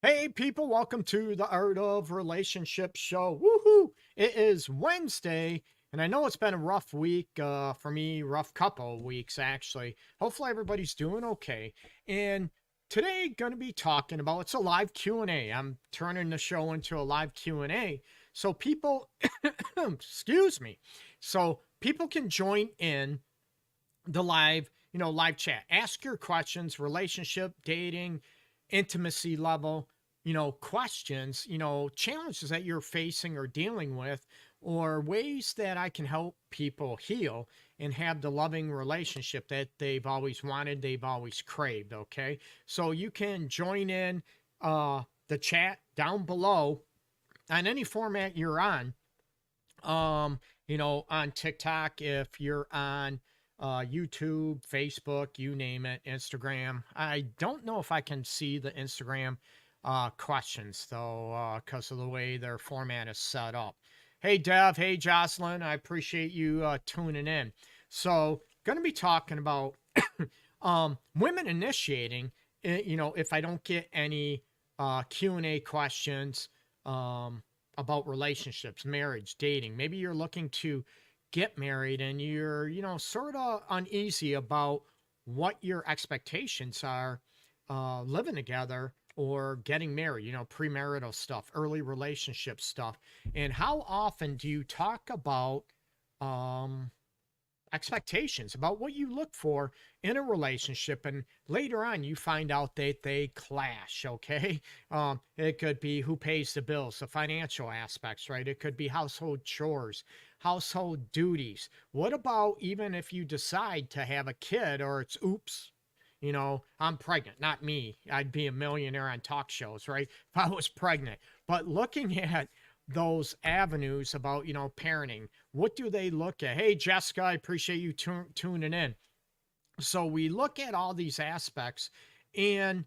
Hey people, welcome to the Art of Relationship show. Woohoo! It is Wednesday, and I know it's been a rough week for me, rough couple of weeks actually. Hopefully everybody's doing okay. And today going to be talking about it's a live Q&A. I'm turning the show into a live Q&A so people excuse me. So people can join in the live, live chat. Ask your questions, relationship, dating, intimacy level, questions, challenges that you're facing or dealing with, or ways that I can help people heal and have the loving relationship that they've always wanted, they've always craved. Okay. So you can join in the chat down below on any format you're on. On TikTok, if you're on YouTube, Facebook, you name it, Instagram. I don't know if I can see the Instagram questions though, because of the way their format is set up. Hey, Dev. Hey, Jocelyn. I appreciate you tuning in. So, going to be talking about women initiating. If I don't get any Q&A questions, about relationships, marriage, dating. Maybe you're looking to get married and you're, sort of uneasy about what your expectations are living together or getting married, premarital stuff, early relationship stuff. And how often do you talk about expectations, about what you look for in a relationship, and later on you find out that they clash? Okay. It could be who pays the bills, the financial aspects, right? It could be household chores, household duties. What about even if you decide to have a kid, or it's oops, I'm pregnant? Not me, I'd be a millionaire on talk shows, right, if I was pregnant. But looking at those avenues about, parenting, what do they look at? Hey, Jessica, I appreciate you tuning in. So we look at all these aspects, and,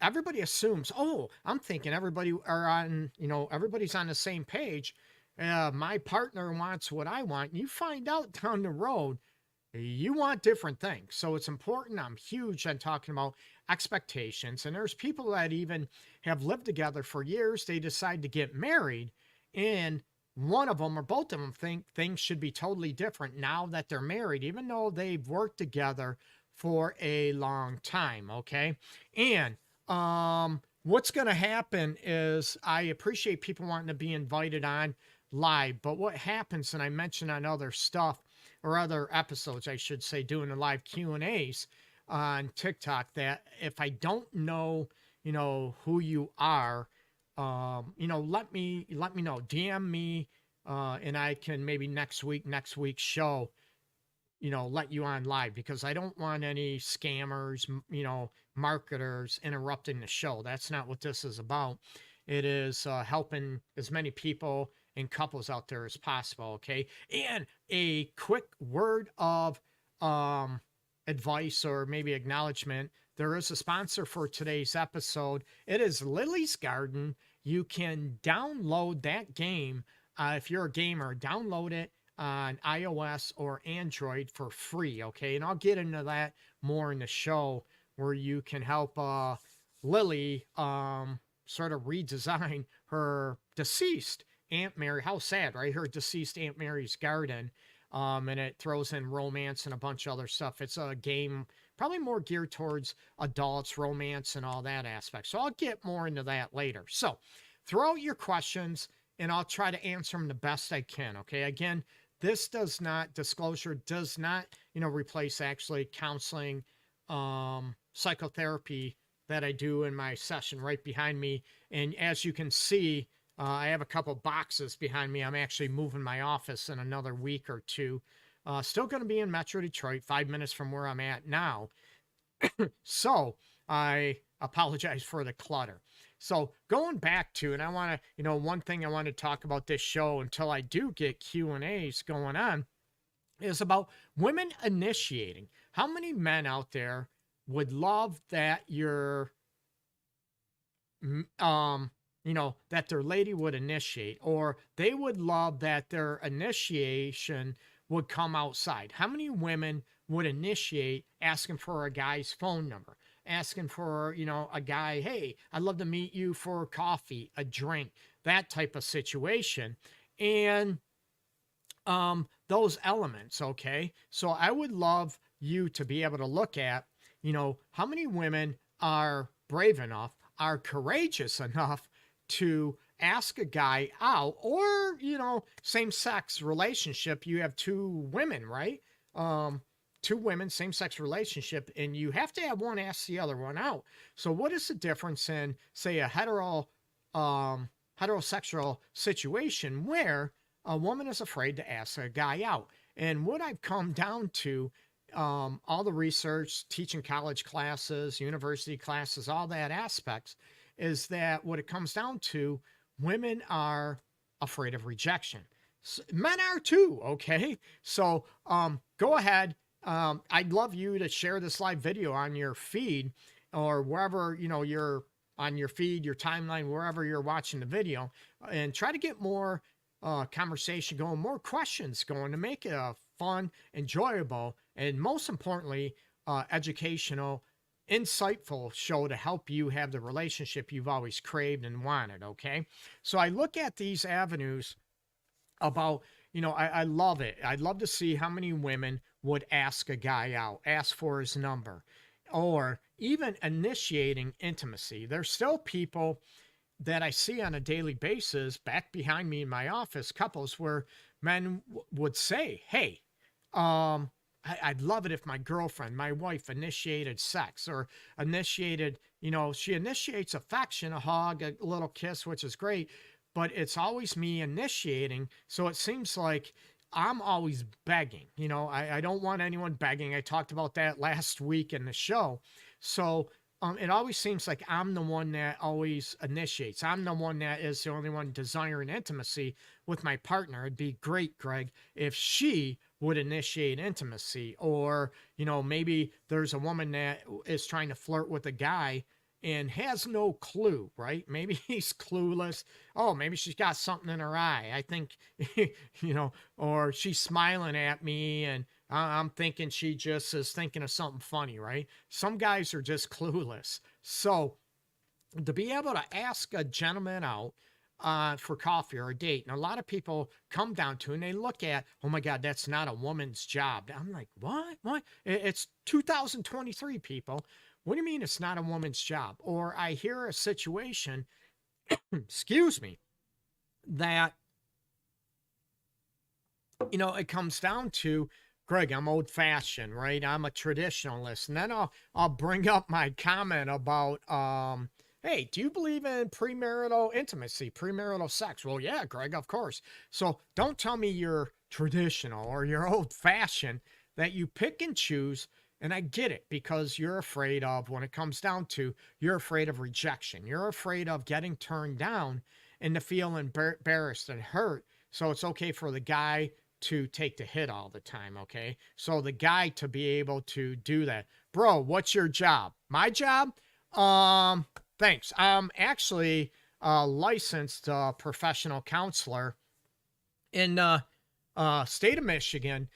everybody assumes, oh, I'm thinking everybody are on, everybody's on the same page. My partner wants what I want. And you find out down the road, you want different things. So it's important. I'm huge on talking about expectations. And there's people that even have lived together for years. They decide to get married, and one of them or both of them think things should be totally different now that they're married, even though they've worked together for a long time. Okay. And what's going to happen is, I appreciate people wanting to be invited on live, but what happens, and I mentioned on other stuff, or other episodes, I should say, doing the live Q&As on TikTok, that if I don't know, who you are, let me know, DM me, and I can maybe next week's show, let you on live, because I don't want any scammers, marketers interrupting the show. That's not what this is about. It is helping as many people and couples out there as possible. Okay. And a quick word of advice, or maybe acknowledgement. There is a sponsor for today's episode. It is Lily's Garden. You can download that game. If you're a gamer, download it on iOS or Android for free. Okay. And I'll get into that more in the show, where you can help Lily sort of redesign her deceased Aunt Mary. How sad, right? Her deceased Aunt Mary's garden. And it throws in romance and a bunch of other stuff. It's a game probably more geared towards adults, romance, and all that aspect. So I'll get more into that later. So throw out your questions and I'll try to answer them the best I can. Okay. Again, this disclosure does not, replace actually counseling, psychotherapy that I do in my session right behind me. And as you can see, I have a couple boxes behind me. I'm actually moving my office in another week or two. Still going to be in Metro Detroit, 5 minutes from where I'm at now. So I apologize for the clutter. So going back to, and I want to, one thing I want to talk about this show until I do get Q&As going on, is about women initiating. How many men out there would love that that their lady would initiate, or they would love that their initiation would come outside? How many women would initiate asking for a guy's phone number, asking for, you know, a guy, hey, I'd love to meet you for coffee, a drink, that type of situation. And those elements, okay? So I would love you to be able to look at, you know, how many women are brave enough, are courageous enough to ask a guy out, or, you know, same sex relationship, you have two women, right? Two women, same sex relationship, and you have to have one ask the other one out. So what is the difference in, say, a heterosexual situation where a woman is afraid to ask a guy out? And what I've come down to, all the research, teaching college classes, university classes, all that aspects, is that what it comes down to, women are afraid of rejection. Men are too, okay? So go ahead. I'd love you to share this live video on your feed, or wherever, you know, you're on your feed, your timeline, wherever you're watching the video, and try to get more conversation going, more questions going, to make it a fun, enjoyable, and most importantly, educational, insightful show to help you have the relationship you've always craved and wanted. Okay. So I look at these avenues about, you know, I love it. I'd love to see how many women would ask a guy out, ask for his number, or even initiating intimacy. There's still people that I see on a daily basis back behind me in my office, couples where men would say, hey, I'd love it if my girlfriend, my wife initiated sex, or initiated, you know, she initiates affection, a hug, a little kiss, which is great, but it's always me initiating. So it seems like I'm always begging. You know, I don't want anyone begging. I talked about that last week in the show. So it always seems like I'm the one that always initiates. I'm the one that is the only one desiring intimacy with my partner. It'd be great, Greg, if she would initiate intimacy. Or, you know, maybe there's a woman that is trying to flirt with a guy and has no clue, right? Maybe he's clueless. Oh, maybe she's got something in her eye. I think, you know, or she's smiling at me and I'm thinking she just is thinking of something funny, right? Some guys are just clueless. So to be able to ask a gentleman out for coffee or a date, and a lot of people come down to and they look at, oh my God, that's not a woman's job. I'm like, what? What? It's 2023, people. What do you mean it's not a woman's job? Or I hear a situation, excuse me, that, you know, it comes down to, Greg, I'm old fashioned, right? I'm a traditionalist. And then I'll bring up my comment about, hey, do you believe in premarital intimacy, premarital sex? Well, yeah, Greg, of course. So don't tell me you're traditional or you're old fashioned, that you pick and choose. And I get it, because you're afraid of, when it comes down to, you're afraid of rejection. You're afraid of getting turned down and to feel embarrassed and hurt. So it's okay for the guy to take the hit all the time, okay? So the guy to be able to do that. Bro, what's your job? My job? Thanks. I'm actually a licensed professional counselor in state of Michigan,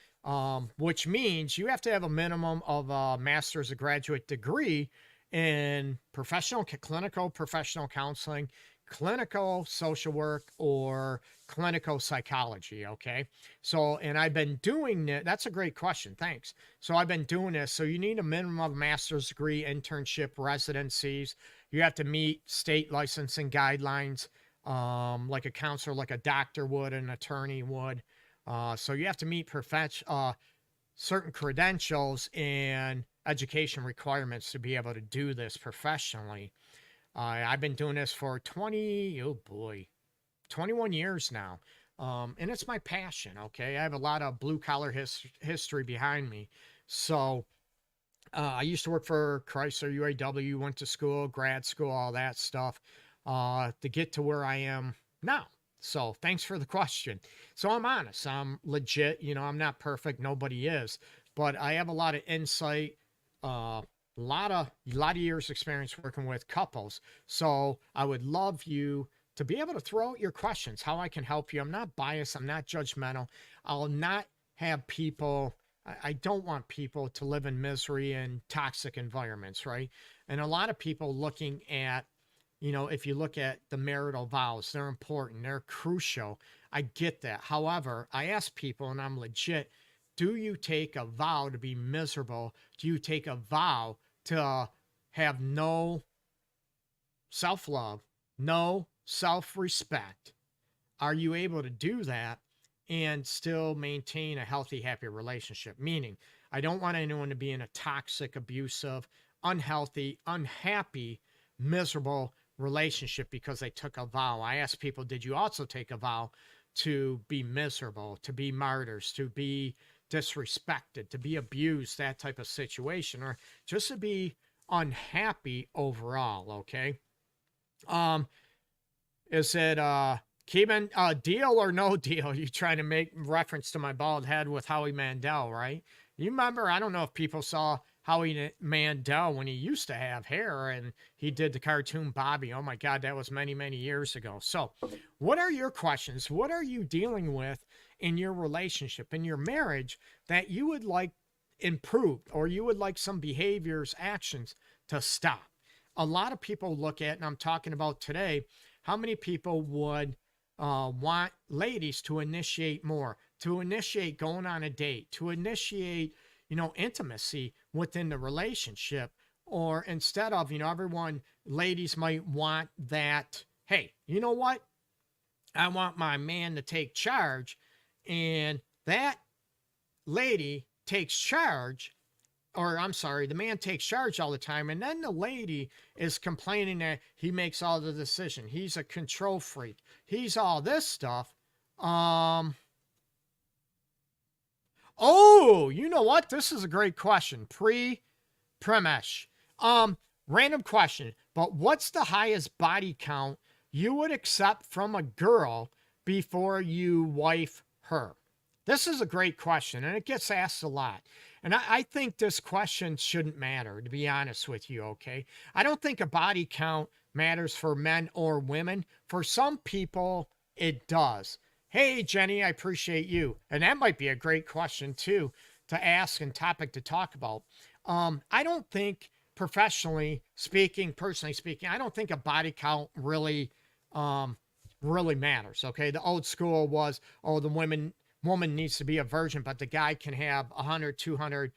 which means you have to have a minimum of a master's or graduate degree in clinical professional counseling, clinical social work, or clinical psychology. Okay. So, and I've been doing it. That's a great question. Thanks. So I've been doing this. So you need a minimum of master's degree, internship, residencies. You have to meet state licensing guidelines, like a counselor, like a doctor would, an attorney would. So you have to meet certain credentials and education requirements to be able to do this professionally. I've been doing this for 21 years now. And it's my passion, okay? I have a lot of blue-collar history behind me. So I used to work for Chrysler, UAW, went to school, grad school, all that stuff, to get to where I am now. So thanks for the question. So I'm honest, I'm legit, you know, I'm not perfect. Nobody is, but I have a lot of insight, a lot of years experience working with couples. So I would love you to be able to throw out your questions, how I can help you. I'm not biased. I'm not judgmental. I'll not have people, I don't want people to live in misery and toxic environments, right? And a lot of people looking at, if you look at the marital vows, they're important, they're crucial. I get that. However, I ask people, and I'm legit, do you take a vow to be miserable? Do you take a vow to have no self love, no self respect? Are you able to do that and still maintain a healthy, happy relationship? Meaning, I don't want anyone to be in a toxic, abusive, unhealthy, unhappy, miserable relationship because they took a vow. I ask people, did you also take a vow to be miserable, to be martyrs, to be disrespected, to be abused, that type of situation, or just to be unhappy overall? Okay. Is it Keeban, deal or no deal? You trying to make reference to my bald head with Howie Mandel, right? You remember, I don't know if people saw Howie Mandel when he used to have hair and he did the cartoon Bobby. Oh my God, that was many, many years ago. So what are your questions? What are you dealing with in your relationship, in your marriage, that you would like improved, or you would like some behaviors, actions to stop? A lot of people look at, and I'm talking about today, how many people would want ladies to initiate more, to initiate going on a date, to initiate, intimacy within the relationship? Or instead of, everyone, ladies might want that, hey, you know what? I want my man to take charge. And that lady takes charge, or I'm sorry, the man takes charge all the time. And then the lady is complaining that he makes all the decision. He's a control freak. He's all this stuff. Oh, you know what? This is a great question. Premesh. Random question, but what's the highest body count you would accept from a girl before you wife her? This is a great question, and it gets asked a lot. And I think this question shouldn't matter, to be honest with you, okay? I don't think a body count matters for men or women. For some people, it does. Hey, Jenny, I appreciate you. And that might be a great question, too, to ask and topic to talk about. I don't think, personally speaking, I don't think a body count really matters, okay? The old school was, the woman needs to be a virgin, but the guy can have 100, 200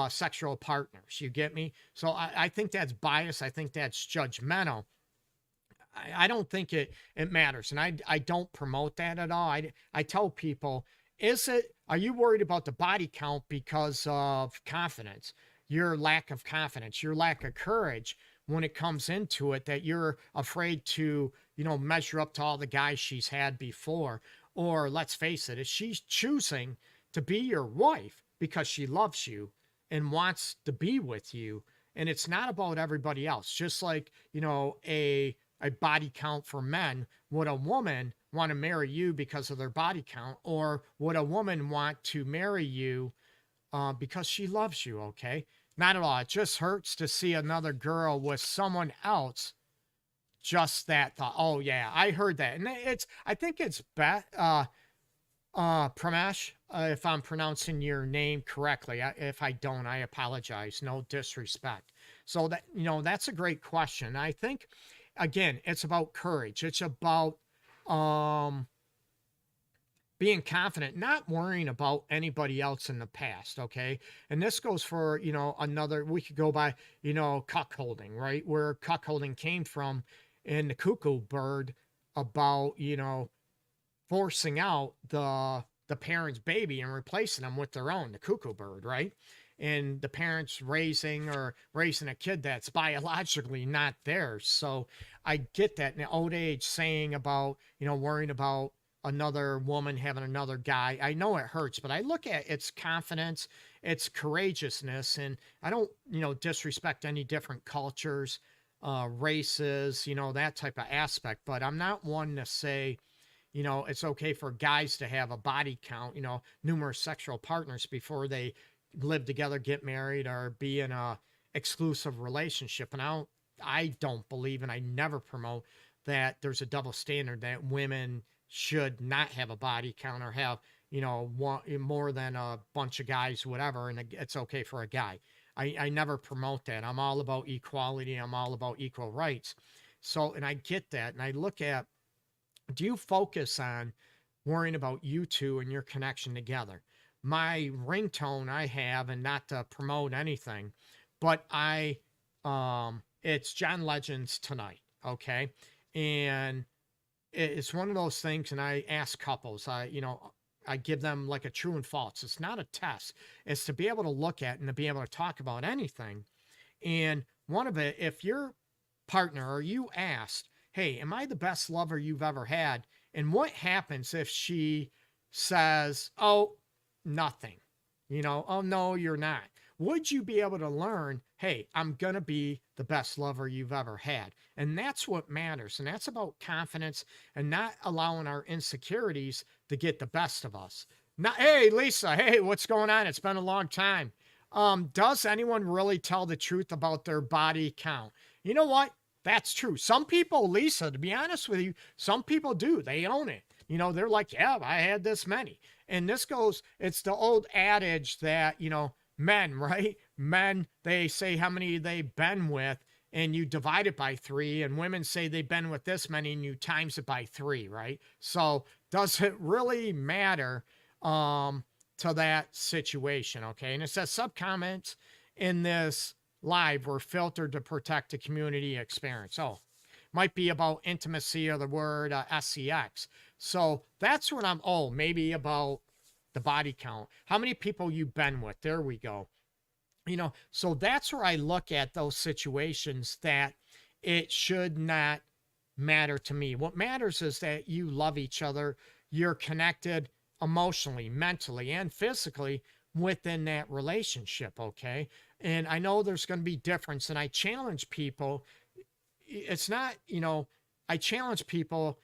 sexual partners. You get me? So I think that's biased. I think that's judgmental. I don't think it matters. And I don't promote that at all. I tell people, are you worried about the body count because of confidence? Your lack of confidence, your lack of courage when it comes into it, that you're afraid to, measure up to all the guys she's had before? Or let's face it, if she's choosing to be your wife because she loves you and wants to be with you, and it's not about everybody else, just like, a body count for men. Would a woman want to marry you because of their body count? Or would a woman want to marry you because she loves you? Okay. Not at all. It just hurts to see another girl with someone else. Just that thought. Oh yeah, I heard that. And I think it's Pramesh, if I'm pronouncing your name correctly. If I don't, I apologize. No disrespect. So that, that's a great question. I think, again, it's about courage. It's about being confident, not worrying about anybody else in the past, okay? And this goes for, we could go by, cuckolding, right? Where cuckolding came from in the cuckoo bird, about, forcing out the parent's baby and replacing them with their own, the cuckoo bird, right? And the parents raising a kid that's biologically not theirs. So I get that in the old age, saying about, worrying about another woman having another guy. I know it hurts, but I look at its confidence, its courageousness, and I don't, disrespect any different cultures, races, that type of aspect. But I'm not one to say, it's okay for guys to have a body count, numerous sexual partners before they live together, get married, or be in a exclusive relationship. And I don't believe, and I never promote that there's a double standard, that women should not have a body count or have, more than a bunch of guys, whatever, and it's okay for a guy. I never promote that. I'm all about equality. I'm all about equal rights. So, and I get that. And I look at, do you focus on worrying about you two and your connection together? My ringtone I have, and not to promote anything, but it's John Legend's Tonight. Okay. And it's one of those things. And I ask couples, I give them like a true and false. It's not a test. It's to be able to look at and to be able to talk about anything. And one of it, if your partner or you asked, hey, am I the best lover you've ever had? And what happens if she says, oh, nothing? Oh, no, you're not. Would you be able to learn, hey, I'm going to be the best lover you've ever had? And that's what matters. And that's about confidence and not allowing our insecurities to get the best of us. Not, hey, Lisa, hey, what's going on? It's been a long time. Does anyone really tell the truth about their body count? You know what? That's true. Some people, Lisa, to be honest with you, some people do. They own it. They're like, yeah, I had this many. And this goes, it's the old adage that, men, right? Men, they say how many they've been with, and you divide it by 3. And women say they've been with this many, and you times it by 3, right? So does it really matter to that situation? Okay. And it says sub-comments in this live were filtered to protect the community experience. Oh, might be about intimacy or the word SCX. So that's what maybe about the body count. How many people you've been with? There we go. So that's where I look at those situations that it should not matter to me. What matters is that you love each other. You're connected emotionally, mentally, and physically within that relationship. Okay. And I know there's going to be difference, and I challenge people. It's not, I challenge people.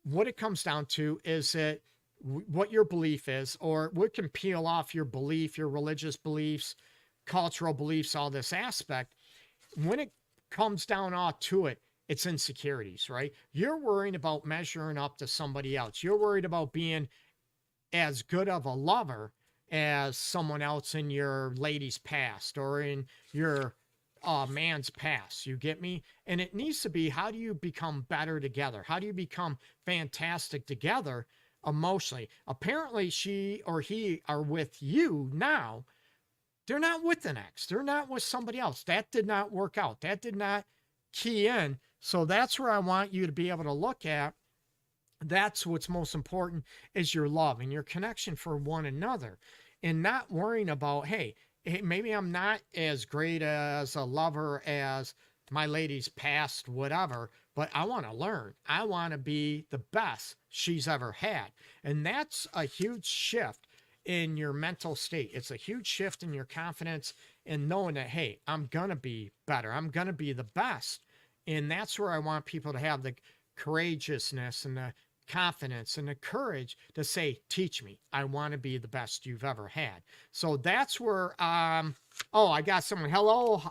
What it comes down to is that what your belief is, or what can peel off your belief, your religious beliefs, cultural beliefs, all this aspect. When it comes down all to it, it's insecurities, right? You're worrying about measuring up to somebody else. You're worried about being as good of a lover as someone else in your lady's past or in your man's past. You get me? And it needs to be, how do you become better together? How do you become fantastic together emotionally? Apparently she or he are with you now. They're not with an ex. They're not with somebody else. That did not work out. That did not key in. So that's where I want you to be able to look at. That's what's most important, is your love and your connection for one another, and not worrying about, hey, maybe I'm not as great as a lover as my lady's past, whatever, but I want to learn. I want to be the best she's ever had. And that's a huge shift in your mental state. It's a huge shift in your confidence and knowing that, hey, I'm going to be better. I'm going to be the best. And that's where I want people to have the courageousness and the confidence and the courage to say, teach me. I want to be the best you've ever had. So that's where, I got someone. Hello.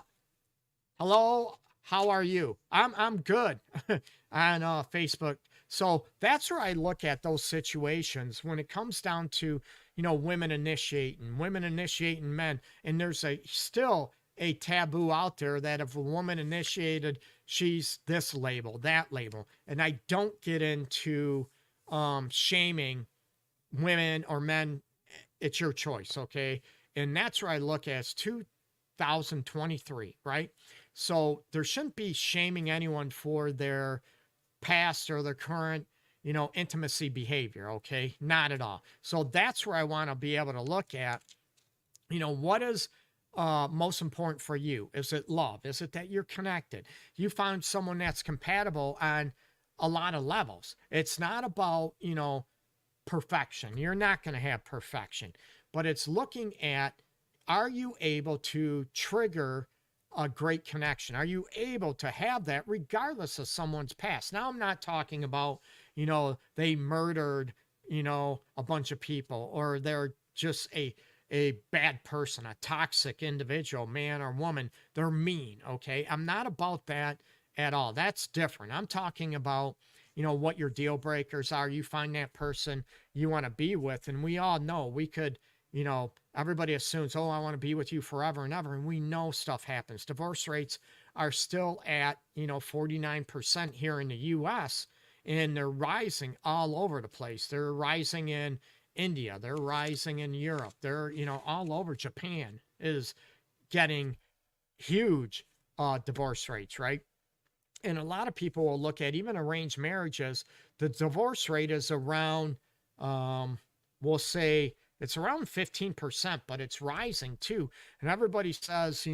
How are you? I'm good on Facebook. So that's where I look at those situations when it comes down to, women initiating men. And there's still a taboo out there that if a woman initiated, she's this label, that label. And I don't get into shaming women or men. It's your choice, okay? And that's where I look at. It's 2023, right? So there shouldn't be shaming anyone for their past or their current, intimacy behavior, okay? Not at all. So that's where I want to be able to look at, what is most important for you? Is it love? Is it that you're connected? You found someone that's compatible on a lot of levels. It's not about, perfection. You're not going to have perfection, but it's looking at, are you able to trigger a great connection? Are you able to have that regardless of someone's past? Now, I'm not talking about, they murdered, a bunch of people, or they're just a bad person, a toxic individual, man or woman. They're mean. Okay. I'm not about that at all. That's different. I'm talking about, what your deal breakers are. You find that person you want to be with. And we all know we could everybody assumes, oh, I want to be with you forever and ever. And we know stuff happens. Divorce rates are still at, 49% here in the US, and they're rising all over the place. They're rising in India. They're rising in Europe. They're, all over. Japan is getting huge divorce rates, right? And a lot of people will look at even arranged marriages. The divorce rate is around, we'll say it's around 15%, but it's rising too. And everybody says,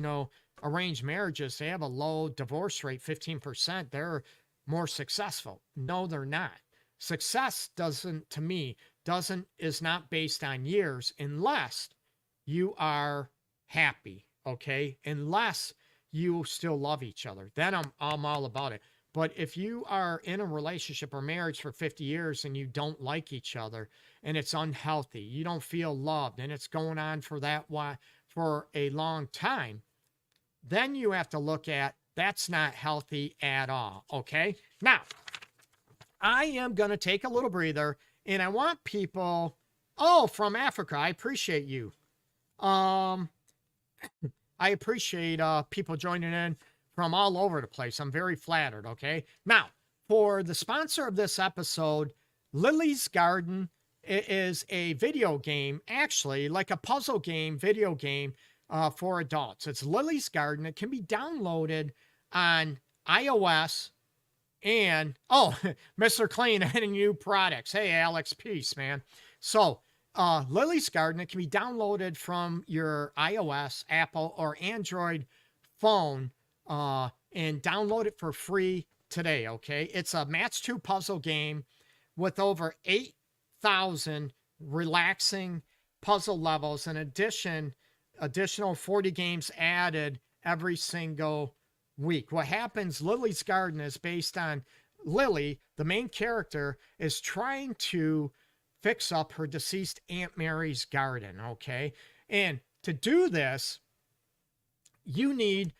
arranged marriages, they have a low divorce rate, 15%. They're more successful. No, they're not. Success to me, is not based on years unless you are happy, okay? Unless you still love each other. Then I'm all about it. But if you are in a relationship or marriage for 50 years and you don't like each other and it's unhealthy, you don't feel loved, and it's going on for a long time, then you have to look at that's not healthy at all, okay? Now, I am going to take a little breather, and I want people, from Africa, I appreciate you. I appreciate people joining in from all over the place. I'm very flattered, okay? Now, for the sponsor of this episode, Lily's Garden is a video game, actually, like a puzzle game, video game for adults. It's Lily's Garden. It can be downloaded on iOS and, Mr. Clean and new products. Hey, Alex, peace, man. So, Lily's Garden, it can be downloaded from your iOS, Apple, or Android phone, and download it for free today, okay? It's a Match 2 puzzle game with over 8,000 relaxing puzzle levels. In addition, additional 40 games added every single week. What happens, Lily's Garden is based on Lily, the main character, is trying to fix up her deceased Aunt Mary's garden, okay? And to do this, you need,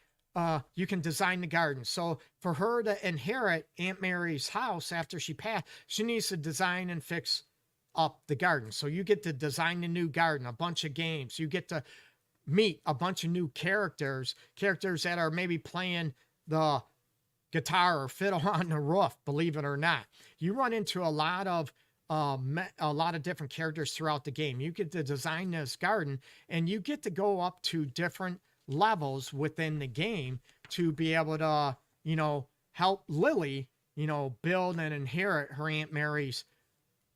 you can design the garden. So for her to inherit Aunt Mary's house after she passed, she needs to design and fix up the garden. So you get to design the new garden, a bunch of games. You get to meet a bunch of new characters that are maybe playing the guitar or fiddle on the roof, believe it or not. You run into a lot of different characters throughout the game. You get to design this garden, and you get to go up to different levels within the game to be able to, help Lily, build and inherit her Aunt Mary's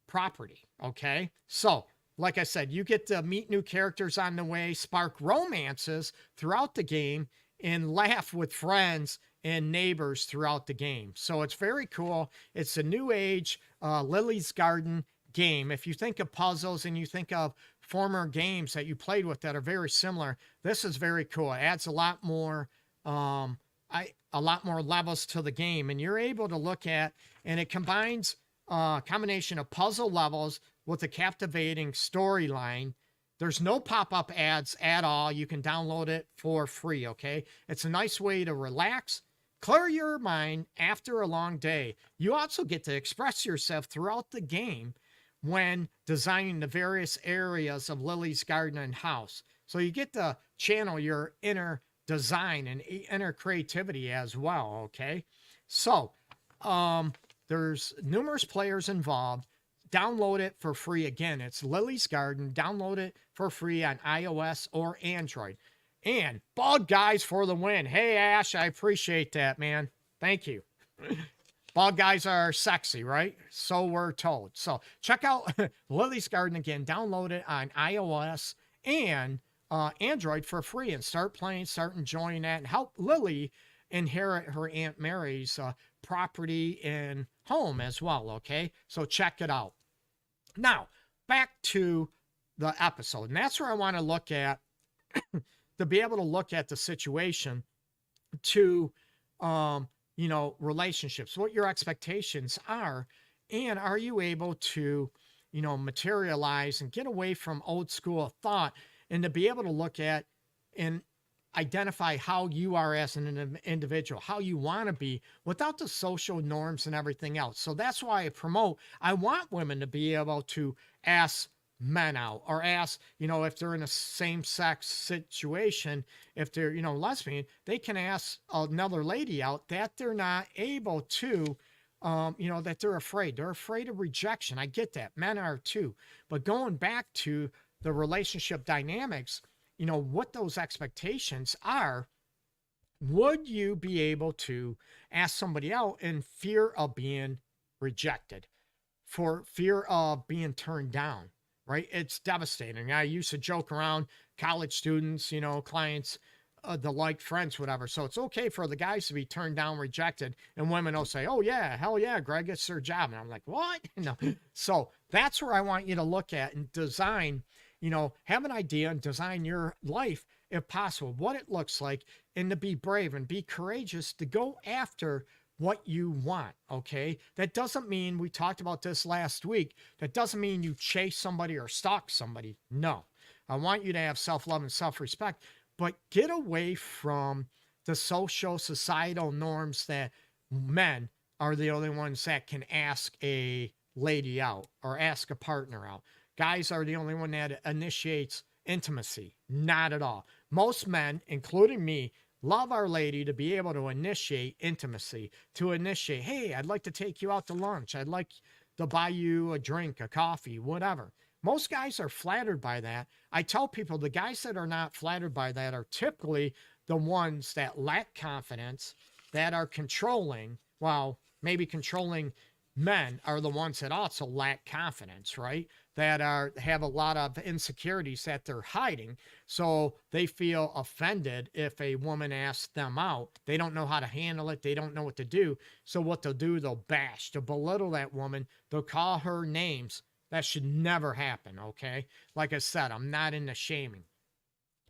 property. Okay. So, like I said, you get to meet new characters on the way, spark romances throughout the game, and laugh with friends and neighbors throughout the game. So it's very cool. It's a new age Lily's Garden game. If you think of puzzles and you think of former games that you played with that are very similar, this is very cool. It adds a lot more levels to the game, and you're able to look at, and it combines a combination of puzzle levels with a captivating storyline. There's no pop-up ads at all. You can download it for free, okay? It's a nice way to relax, clear your mind after a long day. You also get to express yourself throughout the game when designing the various areas of Lily's garden and house. So you get to channel your inner design and inner creativity as well, okay? So, there's numerous players involved. Download it for free. Again, it's Lily's Garden. Download it for free on iOS or Android. And Bald Guys for the win. Hey, Ash, I appreciate that, man. Thank you. Bald guys are sexy, right? So we're told. So check out Lily's Garden again. Download it on iOS and Android for free and start playing, start enjoying that, and help Lily inherit her Aunt Mary's property and home as well, okay? So check it out. Now, back to the episode. And that's where I want to look at, to be able to look at the situation to, relationships, what your expectations are, and are you able to, materialize and get away from old school thought and to be able to look at and identify how you are as an individual, how you want to be without the social norms and everything else. So that's why I want women to be able to ask men out, or ask, if they're in a same sex situation, if they're, lesbian, they can ask another lady out that they're not able to, that they're afraid. They're afraid of rejection. I get that. Men are too. But going back to the relationship dynamics, what those expectations are, would you be able to ask somebody out in fear of being rejected, for fear of being turned down, right? It's devastating. I used to joke around, college students, clients, the like friends, whatever. So it's okay for the guys to be turned down, rejected, and women will say, oh yeah, hell yeah, Greg, it's their job. And I'm like, what? No. So that's where I want you to look at and design, have an idea and design your life, if possible, what it looks like, and to be brave and be courageous to go after what you want. Okay. That doesn't mean, we talked about this last week, that doesn't mean you chase somebody or stalk somebody. No, I want you to have self-love and self-respect, but get away from the social societal norms that men are the only ones that can ask a lady out or ask a partner out. Guys are the only one that initiates intimacy. Not at all. Most men, including me, love our lady to be able to initiate intimacy, to initiate, hey, I'd like to take you out to lunch. I'd like to buy you a drink, a coffee, whatever. Most guys are flattered by that. I tell people the guys that are not flattered by that are typically the ones that lack confidence, that are controlling. Well, maybe controlling men are the ones that also lack confidence, right? That have a lot of insecurities that they're hiding. So they feel offended if a woman asks them out. They don't know how to handle it. They don't know what to do. So what they'll do, they'll bash, they'll belittle that woman. They'll call her names. That should never happen, okay? Like I said, I'm not into shaming.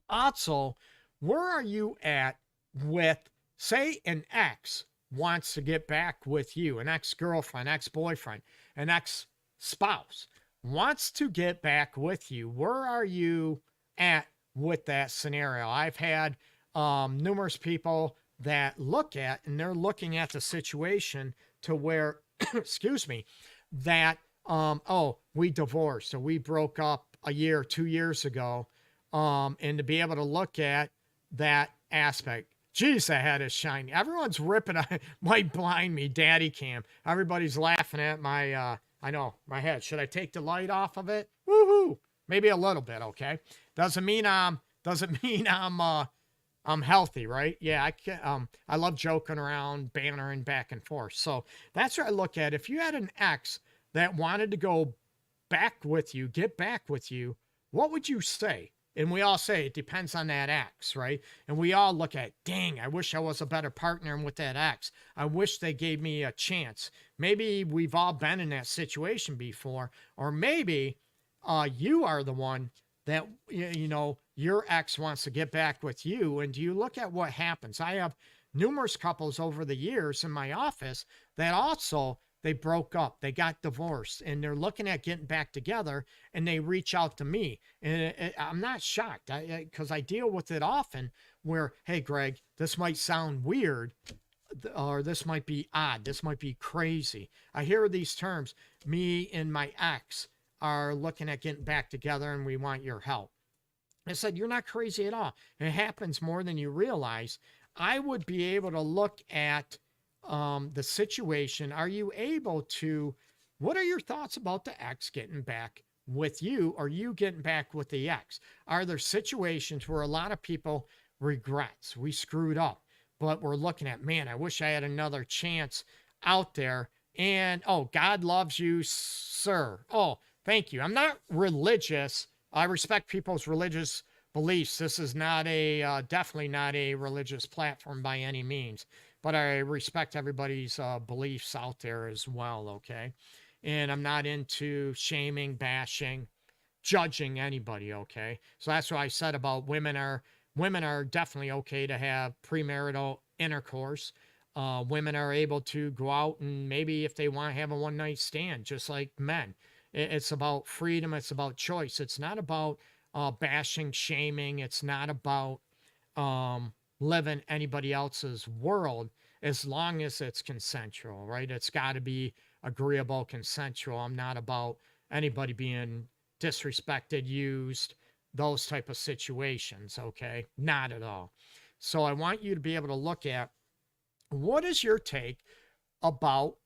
Also, where are you at with, say, an ex wants to get back with you, an ex-girlfriend, ex-boyfriend, an ex-spouse wants to get back with you? Where are you at with that scenario? I've had numerous people that look at, and they're looking at the situation to where, excuse me, that, oh, we divorced, or we broke up a year, 2 years ago, and to be able to look at that aspect. Geez, that head is shiny. Everyone's ripping, might blind me, daddy cam. Everybody's laughing at my, I know, my head. Should I take the light off of it? Woohoo! Maybe a little bit, okay? Doesn't mean I'm healthy, right? Yeah, I love joking around, bantering back and forth. So that's what I look at. If you had an ex that wanted to go back with you, get back with you, what would you say? And we all say it depends on that ex, right? And we all look at, dang, I wish I was a better partner with that ex. I wish they gave me a chance. Maybe we've all been in that situation before, or maybe you are the one that, your ex wants to get back with you. And do you look at what happens? I have numerous couples over the years in my office that also, they broke up, they got divorced, and they're looking at getting back together, and they reach out to me. And I'm not shocked, because I deal with it often where, hey, Greg, this might sound weird, or this might be odd, this might be crazy. I hear these terms, me and my ex are looking at getting back together, and we want your help. I said, you're not crazy at all. It happens more than you realize. I would be able to look at the situation. Are you able to, what are your thoughts about the ex getting back with you, or you getting back with the ex? Are there situations where a lot of people regrets, we screwed up, but we're looking at, man, I wish I had another chance out there, and, oh, God loves you, sir. Oh, thank you. I'm not religious. I respect people's religious beliefs. This is not definitely not a religious platform by any means. But I respect everybody's beliefs out there as well, okay? And I'm not into shaming, bashing, judging anybody, okay? So that's what I said about women are definitely okay to have premarital intercourse. Women are able to go out and maybe if they want to have a one-night stand, just like men. It's about freedom. It's about choice. It's not about bashing, shaming. It's not about living anybody else's world, as long as it's consensual, right? It's got to be agreeable, consensual. I'm not about anybody being disrespected, used, those type of situations. Okay. Not at all. So I want you to be able to look at what is your take about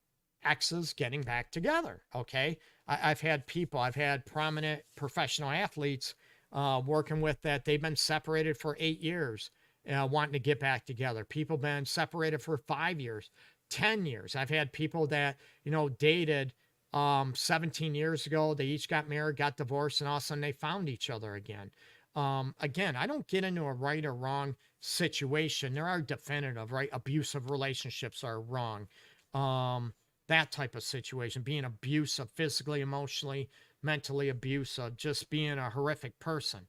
exes getting back together. Okay. I've had people, I've had prominent professional athletes working with that. They've been separated for 8 years, wanting to get back together. People been separated for 5 years, 10 years. I've had people that, dated 17 years ago. They each got married, got divorced, and all of a sudden they found each other again. Again, I don't get into a right or wrong situation. There are definitive, right? Abusive relationships are wrong. That type of situation, being abusive, physically, emotionally, mentally abusive, just being a horrific person.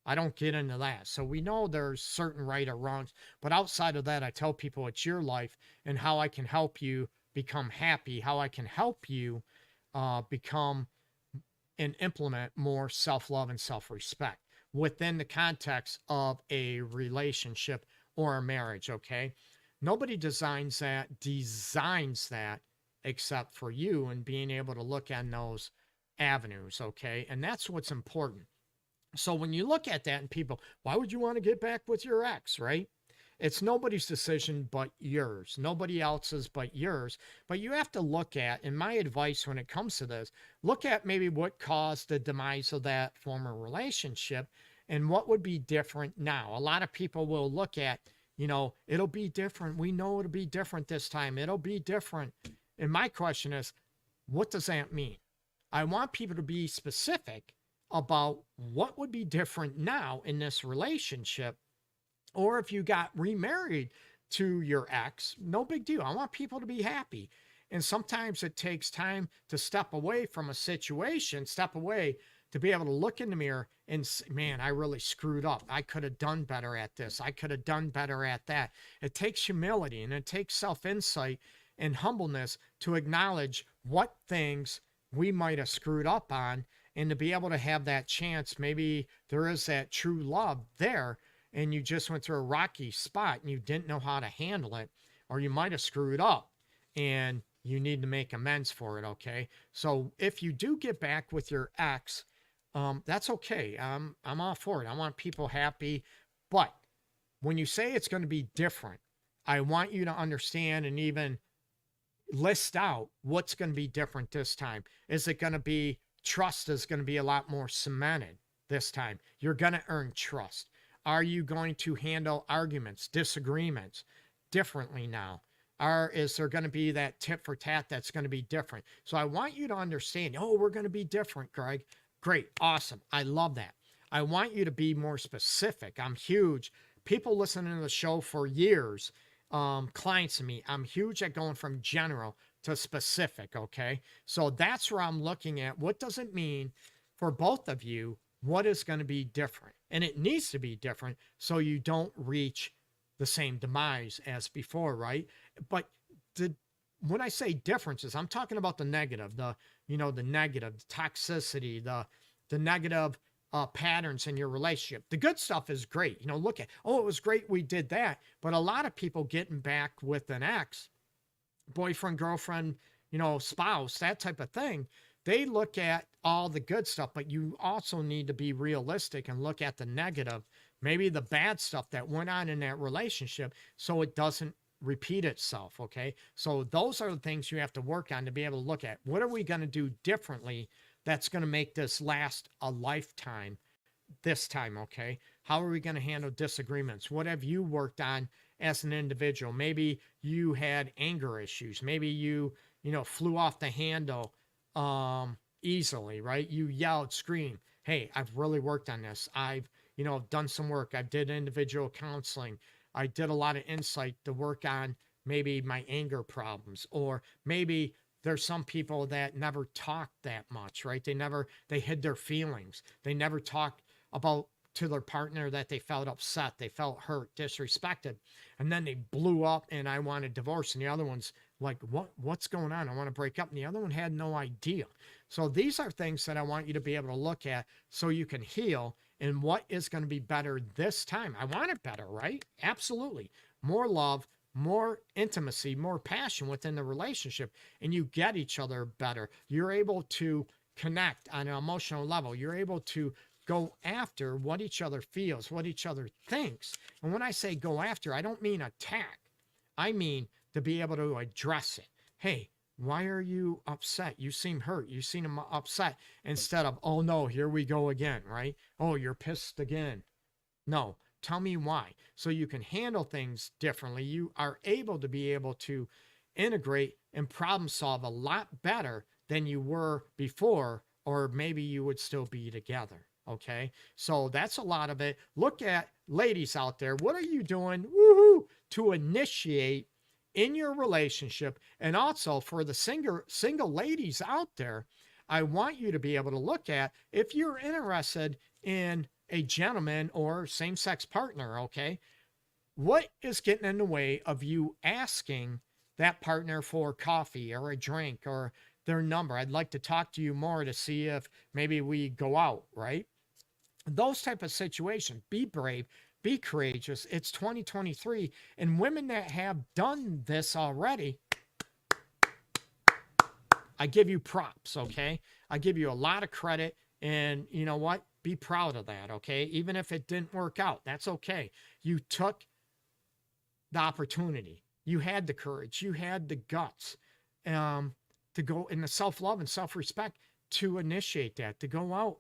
I don't get into that. So we know there's certain right or wrongs, but outside of that, I tell people it's your life and how I can help you become happy, how I can help you become and implement more self-love and self-respect within the context of a relationship or a marriage. Okay. Nobody designs that except for you, and being able to look at those avenues. Okay. And that's what's important. So when you look at that and people, why would you want to get back with your ex, right? It's nobody's decision but yours, nobody else's but yours. But you have to look at, and my advice when it comes to this, look at maybe what caused the demise of that former relationship and what would be different now. A lot of people will look at, it'll be different. We know it'll be different this time. It'll be different. And my question is, what does that mean? I want people to be specific about what would be different now in this relationship. Or if you got remarried to your ex, no big deal. I want people to be happy. And sometimes it takes time to step away from a situation, step away to be able to look in the mirror and say, man, I really screwed up. I could have done better at this. I could have done better at that. It takes humility and it takes self-insight and humbleness to acknowledge what things we might have screwed up on, and to be able to have that chance. Maybe there is that true love there and you just went through a rocky spot and you didn't know how to handle it, or you might have screwed up and you need to make amends for it. Okay. So if you do get back with your ex, that's okay. I'm all for it. I want people happy. But when you say it's going to be different, I want you to understand and even list out what's going to be different this time. Is it going to be trust is going to be a lot more cemented this time? You're going to earn trust. Are you going to handle arguments, disagreements differently now? Is there going to be that tit for tat that's going to be different? So I want you to understand, we're going to be different, Greg. Great. Awesome. I love that. I want you to be more specific. I'm huge. People listening to the show for years, clients of me, I'm huge at going from general to specific. Okay. So that's where I'm looking at. What does it mean for both of you? What is going to be different? And it needs to be different so you don't reach the same demise as before, right? But when I say differences, I'm talking about the negative, the negative, the toxicity, the negative patterns in your relationship. The good stuff is great. Look at, it was great we did that. But a lot of people getting back with an ex, boyfriend, girlfriend, spouse, that type of thing, they look at all the good stuff, but you also need to be realistic and look at the negative, maybe the bad stuff that went on in that relationship, so it doesn't repeat itself. Okay. So those are the things you have to work on to be able to look at. What are we going to do differently that's going to make this last a lifetime this time? Okay. How are we going to handle disagreements? What have you worked on as an individual? Maybe you had anger issues. Maybe you flew off the handle easily, right? You yelled, screamed. Hey, I've really worked on this. I've done some work. I did individual counseling. I did a lot of insight to work on maybe my anger problems. Or maybe there's some people that never talked that much, right? They hid their feelings. They never talked about to their partner that they felt upset, they felt hurt, disrespected, and then they blew up and I wanted divorce. And the other one's like, what's going on? I want to break up. And the other one had no idea. So these are things that I want you to be able to look at so you can heal. And what is going to be better this time? I want it better, right? Absolutely. More love, more intimacy, more passion within the relationship, and you get each other better. You're able to connect on an emotional level. You're able to go after what each other feels, what each other thinks. And when I say go after, I don't mean attack. I mean to be able to address it. Hey, why are you upset? You seem hurt. You seem upset, instead of, oh no, here we go again, right? Oh, you're pissed again. No, tell me why. So you can handle things differently. You are able to be able to integrate and problem solve a lot better than you were before, or maybe you would still be together. Okay. So that's a lot of it. Look at ladies out there. What are you doing to initiate in your relationship? And also for the single ladies out there, I want you to be able to look at, if you're interested in a gentleman or same-sex partner, okay, what is getting in the way of you asking that partner for coffee or a drink or their number? I'd like to talk to you more to see if maybe we go out, right? Those type of situations. Be brave, be courageous. It's 2023, and women that have done this already, I give you props, okay? I give you a lot of credit, and you know what? Be proud of that, okay? Even if it didn't work out, that's okay. You took the opportunity. You had the courage. You had the guts to go, in the self-love and self-respect, to initiate that, to go out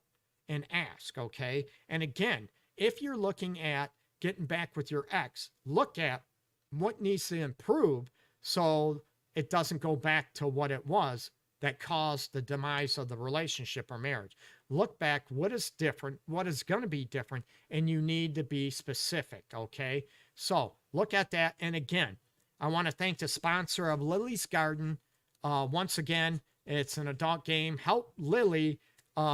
and ask, okay? And again, if you're looking at getting back with your ex, look at what needs to improve so it doesn't go back to what it was that caused the demise of the relationship or marriage. Look back, what is different, what is going to be different, and you need to be specific, okay? So look at that. And again, I want to thank the sponsor of Lily's Garden. Once again, it's an adult game. Help Lily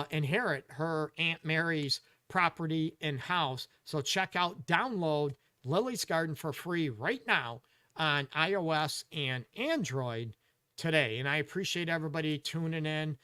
inherit her Aunt Mary's property and house. So check out, download Lily's Garden for free right now on iOS and Android today. And I appreciate everybody tuning in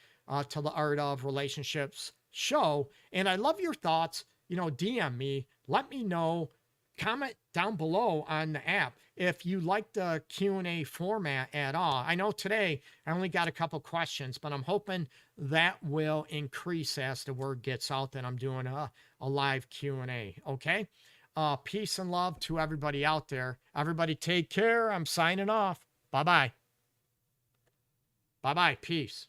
to the Art of Relationships show. And I love your thoughts. You know, DM me, let me know, comment down below on the app if you like the Q&A format at all. I know today I only got a couple questions, but I'm hoping that will increase as the word gets out that I'm doing a live Q&A. Okay. Peace and love to everybody out there. Everybody take care. I'm signing off. Bye-bye. Bye-bye. Peace.